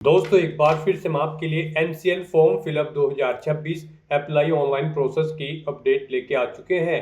दोस्तों एक बार फिर से हम आपके लिए NCL form fill up 2026 apply online process की अपडेट लेके आ चुके हैं।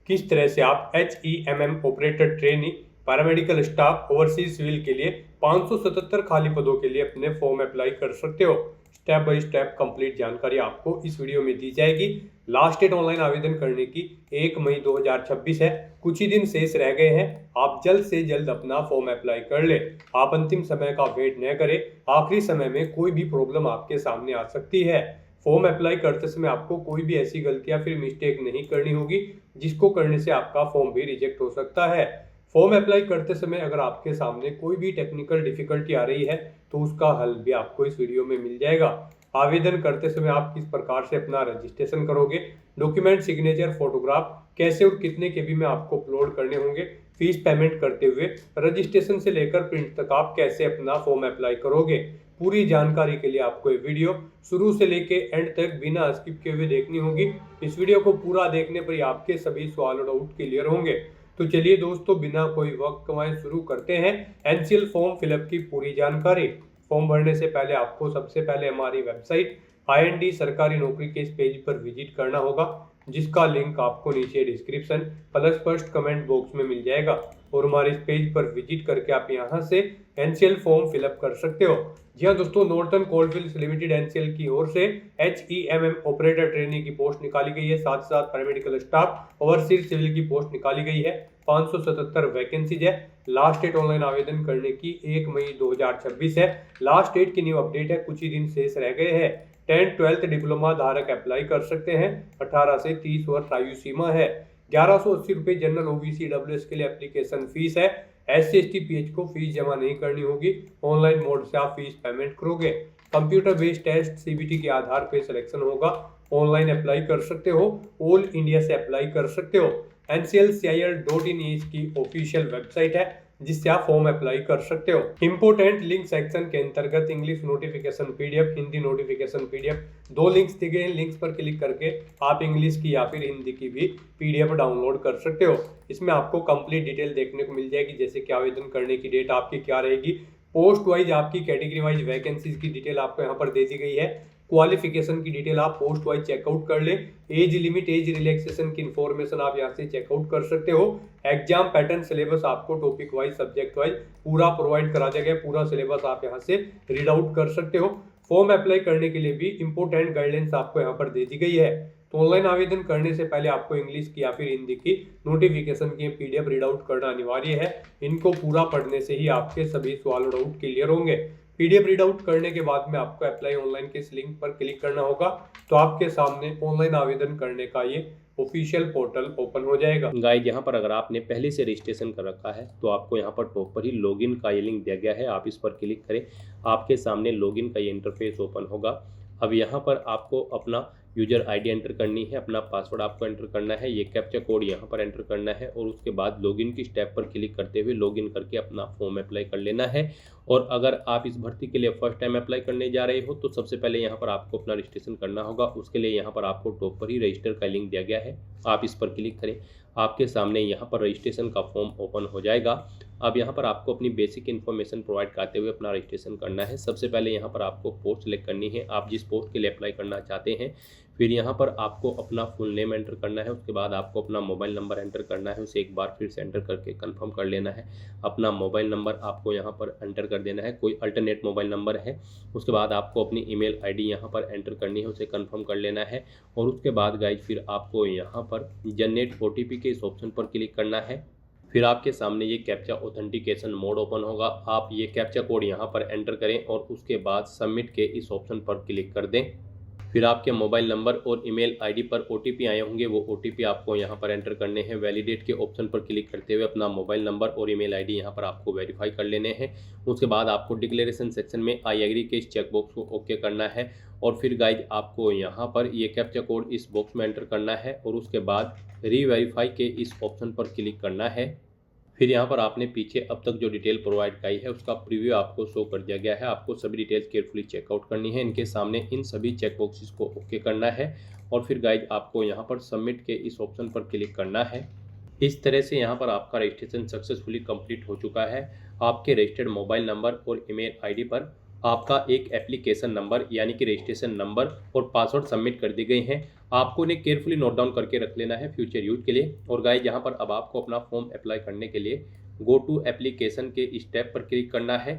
किस तरह से आप HEMM operator trainee paramedical staff overseas civil के लिए 577 खाली पदों के लिए अपने फॉर्म अप्लाई कर सकते हो। स्टेप बाय स्टेप कंप्लीट जानकारी आपको इस वीडियो में दी जाएगी। लास्ट डेट ऑनलाइन आवेदन करने की 1 मई 2026 है। कुछ ही दिन शेष रह गए हैं। आप जल्द से जल्द अपना फॉर्म अप्लाई कर ले। आप अंतिम समय का वेट न करें। आखिरी समय में कोई भी प्रॉब्लम आपके सामने आ सकती है। फॉर्म अप्लाई करते समय आपको कोई भी ऐसी गलती या फिर मिस्टेक नहीं करनी होगी जिसको करने से आपका फॉर्म भी रिजेक्ट हो सकता है। फॉर्म अप्लाई करते समय अगर आपके सामने कोई भी टेक्निकल डिफिकल्टी आ रही है तो उसका हल भी आपको इस वीडियो में मिल जाएगा। आवेदन करते समय आप किस प्रकार से अपना रजिस्ट्रेशन करोगे, डॉक्यूमेंट, सिग्नेचर, फोटोग्राफ कैसे और कितने केबी में आपको अपलोड करने होंगे, फीस पेमेंट करते हुए रजिस्ट्रेशन से लेकर प्रिंट तक आप कैसे अपना फॉर्म अप्लाई करोगे, पूरी जानकारी के लिए आपको ये वीडियो शुरू से लेके एंड तक बिना स्किप किए हुए देखनी होगी। इस वीडियो को पूरा देखने पर ही आपके सभी सवाल और डाउट क्लियर होंगे। तो चलिए दोस्तों बिना कोई वक्त गंवाए शुरू करते हैं एनसीएल फॉर्म फिलअप की पूरी जानकारी। फॉर्म भरने से पहले आपको सबसे पहले हमारी वेबसाइट IND सरकारी नौकरी के इस पेज पर विजिट करना होगा, जिसका लिंक आपको नीचे description plus first comment box में मिल जाएगा। और हमारे इस पेज पर विजिट करके आप यहां से एनसीएल फॉर्म फिलअप कर सकते हो। जी हाँ दोस्तों, नॉर्थन कोलफील्ड्स लिमिटेड एनसीएल की ओर से HEMM ऑपरेटर ट्रेनिंग की पोस्ट निकाली गई है। साथ साथ पैरामेडिकल स्टाफ ओवरसीज सिविल की पोस्ट निकाली गई है। 577 वैकेंसीज है। लास्ट डेट ऑनलाइन आवेदन करने की 1 मई 2026 है। लास्ट डेट की न्यू अपडेट है, कुछ ही दिन शेष रह गए हैं। 10th 12th डिप्लोमा धारक अप्लाई कर सकते हैं। 18 से 30 वर्ष आयु सीमा है। 1180 रुपये जनरल OBC WS के लिए एप्लीकेशन फीस है। SC ST PH को फीस जमा नहीं करनी होगी। ऑनलाइन मोड से आप फीस पेमेंट करोगे। कंप्यूटर बेस्ड टेस्ट CBT के आधार पर सिलेक्शन होगा। ऑनलाइन अप्लाई कर सकते हो। ऑल इंडिया से अप्लाई कर सकते हो। nclcil.in इसकी ऑफिशियल वेबसाइट है जिससे आप फॉर्म अप्लाई कर सकते हो। इंपोर्टेंट लिंक सेक्शन के अंतर्गत English notification PDF, Hindi notification PDF, 2 links दिए गए। लिंक्स पर क्लिक करके आप इंग्लिश की या फिर हिंदी की भी PDF डाउनलोड कर सकते हो। इसमें आपको कंप्लीट डिटेल देखने को मिल जाएगी, जैसे कि आवेदन करने की डेट आपकी क्या रहेगी, पोस्ट वाइज आपकी कैटेगरी वाइज वैकेंसीज की डिटेल आपको यहाँ पर दे दी गई है। क्वालिफिकेशन की डिटेल आप पोस्ट वाइज चेकआउट कर ले। एज लिमिट, एज रिलैक्सेशन की इंफॉर्मेशन आप यहाँ से चेकआउट कर सकते हो। एग्जाम पैटर्न, सिलेबस आपको टॉपिक वाइज, सब्जेक्ट वाइज पूरा प्रोवाइड करा दिया गया। पूरा सिलेबस आप यहाँ से रीड आउट कर सकते हो। फॉर्म अप्लाई करने के लिए भी इंपोर्टेंट गाइडलाइंस आपको यहाँ पर दे दी गई है। तो ऑनलाइन आवेदन करने से पहले आपको इंग्लिश की या फिर हिंदी की नोटिफिकेशन की PDF रीड आउट करना अनिवार्य है। इनको पूरा पढ़ने से ही आपके सभी सवाल और डाउट क्लियर होंगे। PDF रीड आउट करने के बाद में आपको अप्लाई ऑनलाइन के इस लिंक पर क्लिक करना होगा, तो आपके सामने ऑनलाइन आवेदन करने का ये ऑफिशियल पोर्टल ओपन हो जाएगा। गाइज यहाँ पर अगर आपने पहले से रजिस्ट्रेशन कर रखा है तो आपको यहाँ पर टॉप पर ही लॉगिन का ये लिंक दिया गया है, आप इस पर क्लिक करें। आपके सामने लॉगिन का ये इंटरफेस ओपन होगा। अब यहाँ पर आपको अपना यूजर ID एंटर करनी है, अपना पासवर्ड आपको एंटर करना है, ये कैप्चा कोड यहाँ पर एंटर करना है और उसके बाद लॉगिन की स्टेप पर क्लिक करते हुए लॉगिन करके अपना फॉर्म अप्लाई कर लेना है। और अगर आप इस भर्ती के लिए फर्स्ट टाइम अप्लाई करने जा रहे हो तो सबसे पहले यहाँ पर आपको अपना रजिस्ट्रेशन करना होगा। उसके लिए यहाँ पर आपको टॉप पर ही रजिस्टर का लिंक दिया गया है, आप इस पर क्लिक करें। आपके सामने यहाँ पर रजिस्ट्रेशन का फॉर्म ओपन हो जाएगा। अब यहाँ पर आपको अपनी बेसिक इन्फॉर्मेशन प्रोवाइड करते हुए अपना रजिस्ट्रेशन करना है। सबसे पहले यहाँ पर आपको पोस्ट सेलेक्ट करनी है, आप जिस पोस्ट के लिए अप्लाई करना चाहते हैं। फिर यहाँ पर आपको अपना फुल नेम एंटर करना है। उसके बाद आपको अपना मोबाइल नंबर एंटर करना है, उसे एक बार फिर से एंटर करके कंफर्म कर लेना है। अपना मोबाइल नंबर आपको यहाँ पर एंटर कर देना है, कोई अल्टरनेट मोबाइल नंबर है। उसके बाद आपको अपनी ईमेल ID यहाँ पर एंटर करनी है, उसे कंफर्म कर लेना है। और उसके बाद गाइज फिर आपको यहाँ पर जनरेट OTP के इस ऑप्शन पर क्लिक करना है। फिर आपके सामने ये कैप्चा ऑथेंटिकेशन मोड ओपन होगा। आप ये कैप्चा कोड यहाँ पर एंटर करें और उसके बाद सबमिट के इस ऑप्शन पर क्लिक कर दें। फिर आपके मोबाइल नंबर और ईमेल ID पर OTP आए होंगे, वो OTP आपको यहाँ पर एंटर करने हैं। वैलिडेट के ऑप्शन पर क्लिक करते हुए अपना मोबाइल नंबर और ईमेल ID यहाँ पर आपको वेरीफाई कर लेने हैं। उसके बाद आपको डिक्लेरेशन सेक्शन में आई एग्री के इस चेकबॉक्स को ओके करना है। और फिर गाइज आपको यहाँ पर ये कैप्चा कोड इस बॉक्स में एंटर करना है और उसके बाद रीवेरीफाई के इस ऑप्शन पर क्लिक करना है। फिर यहाँ पर आपने पीछे अब तक जो डिटेल प्रोवाइड कराई है उसका प्रीव्यू आपको शो कर दिया गया है। आपको सभी डिटेल्स केयरफुली चेकआउट करनी है, इनके सामने इन सभी चेक बॉक्सेस को ओके करना है। और फिर गाइज आपको यहाँ पर सबमिट के इस ऑप्शन पर क्लिक करना है। इस तरह से यहाँ पर आपका रजिस्ट्रेशन सक्सेसफुली कंप्लीट हो चुका है। आपके रजिस्टर्ड मोबाइल नंबर और ईमेल ID पर आपका एक एप्लीकेशन नंबर यानी कि रजिस्ट्रेशन नंबर और पासवर्ड सबमिट कर दिए गए हैं। आपको उन्हें केयरफुली नोट डाउन करके रख लेना है फ्यूचर यूज के लिए। और गाइस यहाँ पर अब आपको अपना फॉर्म अप्लाई करने के लिए गो टू एप्लीकेशन के स्टेप पर क्लिक करना है।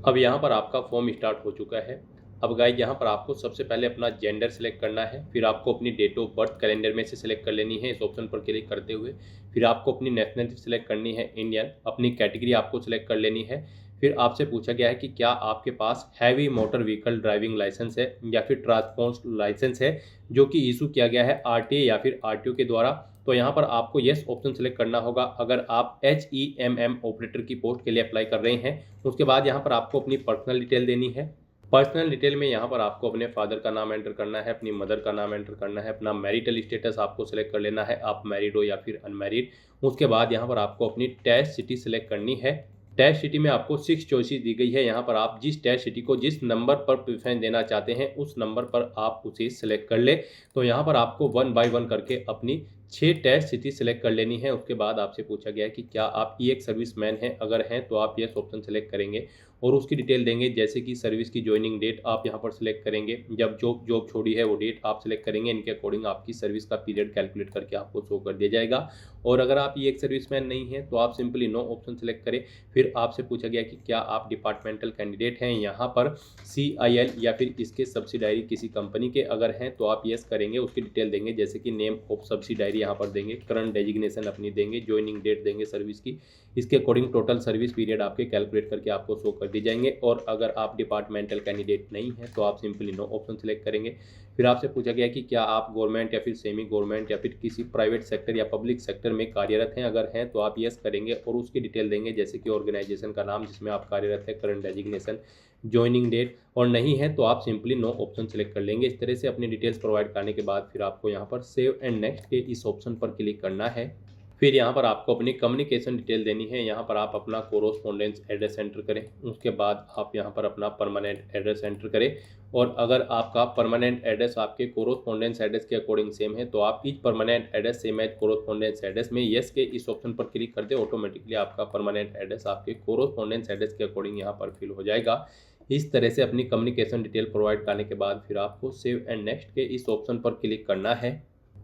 अब यहाँ पर आपका फॉर्म स्टार्ट हो चुका है। अब गाइस यहाँ पर आपको सबसे पहले अपना जेंडर सेलेक्ट करना है, फिर आपको अपनी डेट ऑफ बर्थ कैलेंडर में से सिलेक्ट कर लेनी है इस ऑप्शन पर क्लिक करते हुए। फिर आपको अपनी नेशनलिटी सेलेक्ट करनी है इंडियन, अपनी कैटेगरी आपको सिलेक्ट कर लेनी है। फिर आपसे पूछा गया है कि क्या आपके पास heavy motor vehicle driving licence है या फिर ट्रांसपोर्ट लाइसेंस है जो कि इशू किया गया है आरटीए या फिर आरटीओ के द्वारा। तो यहाँ पर आपको येस ऑप्शन सेलेक्ट करना होगा अगर आप HEMM ऑपरेटर की पोस्ट के लिए अप्लाई कर रहे हैं। उसके बाद यहाँ पर आपको अपनी पर्सनल डिटेल देनी है। पर्सनल डिटेल में यहाँ पर आपको अपने फादर का नाम एंटर करना है, अपनी मदर का नाम एंटर करना है, अपना मैरिटल स्टेटस आपको सेलेक्ट कर लेना है, आप मैरिड हो या फिर अनमैरिड। उसके बाद यहाँ पर आपको अपनी टेस्ट सिटी सेलेक्ट करनी है। टेस्ट सिटी में आपको 6 चॉइसेस दी गई है। यहाँ पर आप जिस टेस्ट सिटी को जिस नंबर पर प्रेफरेंस देना चाहते हैं उस नंबर पर आप उसे सिलेक्ट कर ले। तो यहाँ पर आपको 1 बाय 1 करके अपनी 6 टेस्ट सिटी सेलेक्ट कर लेनी है। उसके बाद आपसे पूछा गया है कि क्या आप ई एक्स सर्विसमैन हैं, अगर हैं तो आप यस ऑप्शन सेलेक्ट करेंगे और उसकी डिटेल देंगे, जैसे कि सर्विस की ज्वाइनिंग डेट आप यहाँ पर सिलेक्ट करेंगे, जब जॉब छोड़ी है वो डेट आप सिलेक्ट करेंगे। इनके अकॉर्डिंग आपकी सर्विस का पीरियड कैलकुलेट करके आपको शो कर दिया जाएगा। और अगर आप ये एक सर्विसमैन नहीं हैं तो आप सिंपली नो ऑप्शन सेलेक्ट करें। फिर आपसे पूछा गया कि क्या आप डिपार्टमेंटल कैंडिडेट हैं, यहाँ पर CIL या फिर इसके सब्सिडायरी किसी कंपनी के अगर हैं तो आप येस करेंगे, उसकी डिटेल देंगे, जैसे कि नेम ऑफ सब्सिडायरी यहाँ पर देंगे, करंट डेजिग्नेशन अपनी देंगे, ज्वाइनिंग डेट देंगे सर्विस की, इसके अकॉर्डिंग टोटल सर्विस पीरियड आपके कैलकुलेट करके आपको शो कर दी जाएंगे। और अगर आप डिपार्टमेंटल कैंडिडेट नहीं हैं तो आप सिंपली नो ऑप्शन सेलेक्ट करेंगे। फिर आपसे पूछा गया कि क्या आप गवर्नमेंट या फिर सेमी गवर्नमेंट या फिर किसी प्राइवेट सेक्टर या पब्लिक सेक्टर में कार्यरत हैं, अगर हैं तो आप यस करेंगे और उसकी डिटेल देंगे, जैसे कि ऑर्गेनाइजेशन का नाम जिसमें आप कार्यरत है, करंट डेजिग्नेशन, ज्वाइनिंग डेट। और नहीं है तो आप सिंपली नो ऑप्शन सेलेक्ट कर लेंगे। इस तरह से अपनी डिटेल्स प्रोवाइड करने के बाद फिर आपको यहाँ पर सेव एंड नेक्स्ट के इस ऑप्शन पर क्लिक करना है। फिर यहाँ पर आपको अपनी कम्युनिकेशन डिटेल देनी है। यहाँ पर आप अपना कोरोस्पोंडेंस एड्रेस एंटर करें, उसके बाद आप यहाँ पर अपना परमानेंट एड्रेस एंटर करें। और अगर आपका परमानेंट एड्रेस आपके कोरोस्पोंडेंस एड्रेस के अकॉर्डिंग सेम है तो आप each permanent address same as correspondence address में येस के इस ऑप्शन पर क्लिक कर दे। ऑटोमेटिकली आपका परमानेंट एड्रेस आपके कोरोस्पोंडेंस एड्रेस के अकॉर्डिंग यहाँ पर फिल हो जाएगा। इस तरह से अपनी कम्युनिकेशन डिटेल प्रोवाइड करने के बाद फिर आपको सेव एंड नेक्स्ट के इस ऑप्शन पर क्लिक करना है।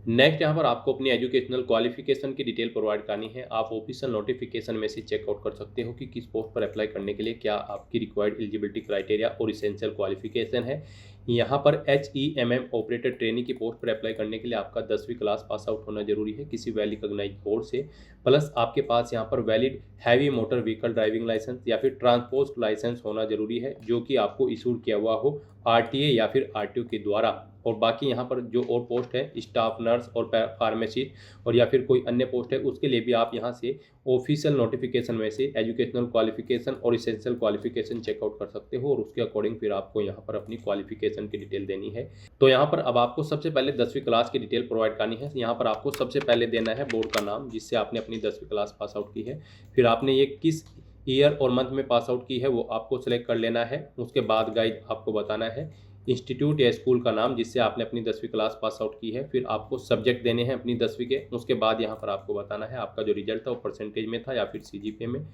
नेक्स्ट यहाँ पर आपको अपनी एजुकेशनल क्वालिफिकेशन की डिटेल प्रोवाइड करनी है। आप ऑफिशियल नोटिफिकेशन में से चेकआउट कर सकते हो कि किस पोस्ट पर अप्लाई करने के लिए क्या आपकी रिक्वायर्ड एलिजिबिलिटी क्राइटेरिया और इसेंशियल क्वालिफिकेशन है। यहाँ पर HEMM ऑपरेटर ट्रेनिंग की पोस्ट पर अप्लाई करने के लिए आपका 10वीं क्लास पास आउट होना जरूरी है किसी वेल रिकॉग्नाइज्ड बोर्ड से, प्लस आपके पास यहाँ पर valid heavy motor vehicle driving licence या फिर ट्रांसपोर्ट लाइसेंस होना जरूरी है जो कि आपको इशूड किया हुआ हो RTA या फिर RTO के द्वारा। और बाकी यहाँ पर जो और पोस्ट है स्टाफ नर्स और फार्मेसिस्ट और या फिर कोई अन्य पोस्ट है उसके लिए भी आप यहाँ से ऑफिशियल नोटिफिकेशन में से एजुकेशनल क्वालिफिकेशन और इसेंशियल क्वालिफिकेशन चेकआउट कर सकते हो और उसके अकॉर्डिंग फिर आपको यहाँ पर अपनी क्वालिफिकेशन की डिटेल देनी है। तो यहाँ पर अब आपको सबसे पहले 10वीं क्लास की डिटेल प्रोवाइड करनी है। यहाँ पर आपको सबसे पहले देना है बोर्ड का नाम जिससे आपने अपनी 10वीं क्लास पास आउट की है। फिर आपने ये किस ईयर और मंथ में पास आउट की है वो आपको सेलेक्ट कर लेना है। उसके बाद गाइड आपको बताना है इंस्टीट्यूट या स्कूल का नाम जिससे आपने अपनी 10वीं क्लास पास आउट की है। फिर आपको सब्जेक्ट देने हैं अपनी 10वीं के। उसके बाद यहाँ पर आपको बताना है आपका जो रिजल्ट था वो परसेंटेज में था या फिर CGPA में।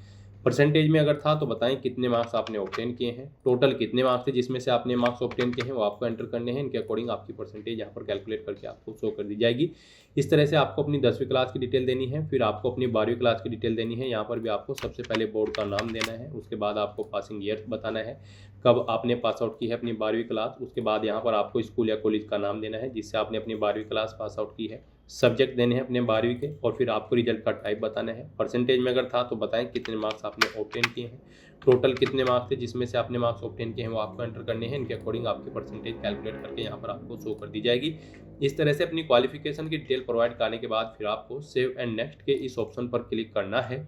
परसेंटेज में अगर था तो बताएं कितने मार्क्स आपने ऑब्टेन किए हैं, टोटल कितने मार्क्स थे जिसमें से आपने मार्क्स ऑब्टेन किए हैं वो आपको एंटर करने हैं। इनके अकॉर्डिंग आपकी परसेंटेज यहाँ पर कैलकुलेट करके आपको शो कर दी जाएगी। इस तरह से आपको अपनी 10वीं क्लास की डिटेल देनी है। फिर आपको अपनी 12वीं क्लास की डिटेल देनी है। यहाँ पर भी आपको सबसे पहले बोर्ड का नाम देना है। उसके बाद आपको पासिंग ईयर बताना है कब आपने पास आउट की है अपनी 12वीं क्लास। उसके बाद यहाँ पर आपको स्कूल या कॉलेज का नाम देना है जिससे आपने अपनी 12वीं क्लास पास आउट की है। सब्जेक्ट देने हैं अपने 12वीं के और फिर आपको रिजल्ट का टाइप बताना है। परसेंटेज में अगर था तो बताएं कितने मार्क्स आपने ऑब्टेन किए हैं, टोटल कितने मार्क्स थे जिसमें से आपने मार्क्स ऑब्टेन किए हैं वो आपको एंटर करने हैं। इनके अकॉर्डिंग आपकी परसेंटेज कैलकुलेट करके यहाँ पर आपको शो कर दी जाएगी। इस तरह से अपनी क्वालिफिकेशन की डिटेल प्रोवाइड करने के बाद फिर आपको सेव एंड नेक्स्ट के इस ऑप्शन पर क्लिक करना है।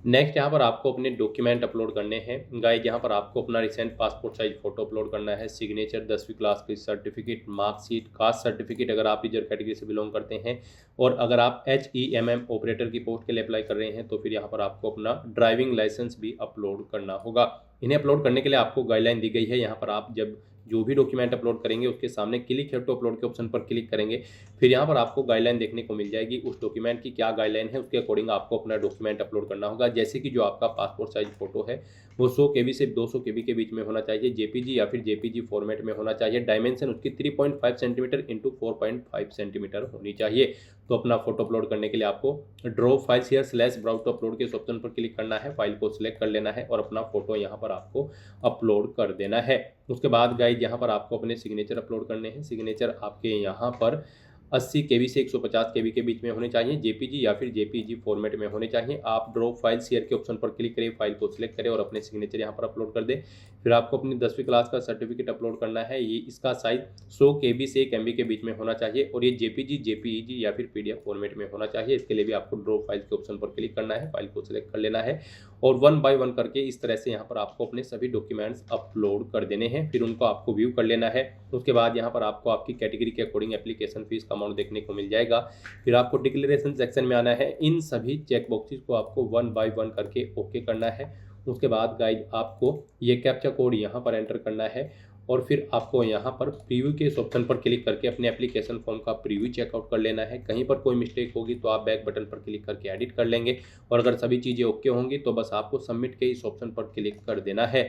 नेक्स्ट यहाँ पर आपको अपने डॉक्यूमेंट अपलोड करने हैं। गाइड यहाँ पर आपको अपना recent passport size photo upload करना है, सिग्नेचर, 10वीं क्लास की सर्टिफिकेट, मार्कशीट, कास्ट सर्टिफिकेट अगर आप रिजर्व कैटेगरी से बिलोंग करते हैं। और अगर आप HEMM ऑपरेटर की पोस्ट के लिए अप्लाई कर रहे हैं तो फिर यहाँ पर आपको अपना ड्राइविंग लाइसेंस भी अपलोड करना होगा। इन्हें अपलोड करने के लिए आपको गाइडलाइन दी गई है। यहाँ पर आप जब जो भी डॉक्यूमेंट अपलोड करेंगे उसके सामने क्लिक हियर टू अपलोड के ऑप्शन पर क्लिक करेंगे। फिर यहाँ पर आपको गाइडलाइन देखने को मिल जाएगी, उस डॉक्यूमेंट की क्या गाइडलाइन है उसके अकॉर्डिंग आपको अपना डॉक्यूमेंट अपलोड करना होगा। जैसे कि जो आपका पासपोर्ट साइज फोटो है वो 100 KB से 200 KB के बीच में होना चाहिए, JPG या फिर JPG फॉर्मेट में होना चाहिए। डायमेंशन उसकी 3.5 सेंटीमीटर इंटू 4.5 सेंटीमीटर होनी चाहिए। तो अपना फोटो अपलोड करने के लिए आपको draw files here slash browse to upload के इस ऑप्शन पर क्लिक करना है, फाइल को सिलेक्ट कर लेना है और अपना फोटो यहाँ पर आपको अपलोड कर देना है। उसके बाद गाइज यहाँ पर आपको अपने सिग्नेचर अपलोड करने हैं। सिग्नेचर आपके यहाँ पर 80 KB से 150 KB के बीच में होने चाहिए, JPG या फिर JPG फॉर्मेट में होने चाहिए। आप ड्रॉ फाइल शेयर के ऑप्शन पर क्लिक करें, फाइल को सिलेक्ट करें और अपने सिग्नेचर यहाँ पर अपलोड कर दें। फिर आपको अपनी 10वीं क्लास का सर्टिफिकेट अपलोड करना है। ये इसका साइज 100 KB से 1 MB के बीच में होना चाहिए और ये JPG, JPEG या फिर PDF फॉर्मेट में होना चाहिए। इसके लिए भी आपको ड्रॉ फाइल के ऑप्शन पर क्लिक करना है, फाइल को सिलेक्ट कर लेना है और 1 बाय 1 करके इस तरह से यहाँ पर आपको अपने सभी डॉक्यूमेंट्स अपलोड कर देने हैं। फिर उनको आपको व्यू कर लेना है। उसके बाद यहाँ पर आपको आपकी कैटेगरी के अकॉर्डिंग एप्लीकेशन फीस का अमाउंट देखने को मिल जाएगा। फिर आपको डिक्लेरेशन सेक्शन में आना है। इन सभी चेक बॉक्सेस को आपको 1 बाय 1 करके ओके करना है। उसके बाद गाइज आपको ये कैप्चा कोड यहाँ पर एंटर करना है और फिर आपको यहाँ पर प्रीव्यू के इस ऑप्शन पर क्लिक करके अपने एप्लीकेशन फॉर्म का प्रीव्यू चेकआउट कर लेना है। कहीं पर कोई मिस्टेक होगी तो आप बैक बटन पर क्लिक करके एडिट कर लेंगे और अगर सभी चीज़ें ओके होंगी तो बस आपको सबमिट के इस ऑप्शन पर क्लिक कर देना है।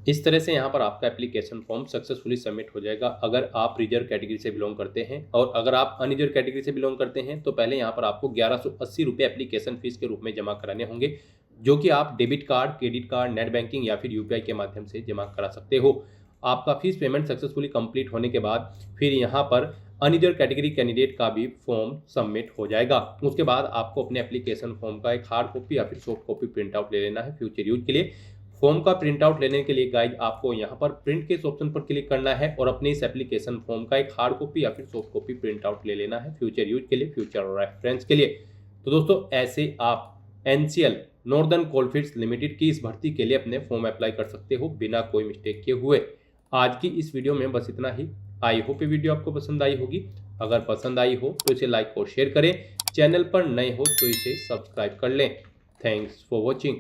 इस तरह से यहाँ पर आपका एप्लीकेशन फॉर्म सक्सेसफुली सबमिट हो जाएगा अगर आप रिजर्व कैटेगरी से बिलोंग करते हैं। और अगर आप अनरिजर्व कैटेगरी से बिलोंग करते हैं तो पहले यहाँ पर आपको 1180 रुपये एप्लीकेशन फीस के रूप में जमा कराने होंगे, जो कि आप debit card, credit card, net banking या फिर UPI के माध्यम से जमा करा सकते हो। आपका फीस पेमेंट सक्सेसफुली कंप्लीट होने के बाद फिर यहाँ पर अनरिजर्व कैटेगरी कैंडिडेट का भी फॉर्म सबमिट हो जाएगा। उसके बाद आपको अपने एप्लीकेशन फॉर्म का एक हार्ड कॉपी या फिर सॉफ्ट कॉपी प्रिंट आउट ले लेना है फ्यूचर यूज के लिए। फॉर्म का प्रिंट आउट लेने के लिए गाइज आपको यहाँ पर प्रिंट के इस ऑप्शन पर क्लिक करना है और अपने इस एप्लीकेशन फॉर्म का एक हार्ड कॉपी या फिर सॉफ्ट कॉपी प्रिंट आउट ले लेना है फ्यूचर यूज के लिए, फ्यूचर रेफरेंस के लिए। तो दोस्तों ऐसे आप NCL नॉर्दर्न कोलफील्ड्स लिमिटेड की इस भर्ती के लिए अपने फॉर्म अप्लाई कर सकते हो बिना कोई मिस्टेक के हुए। आज की इस वीडियो में बस इतना ही। आई होप ये वीडियो आपको पसंद आई होगी। अगर पसंद आई हो तो इसे लाइक और शेयर करें। चैनल पर नए हो तो इसे सब्सक्राइब कर लें। Thanks for watching.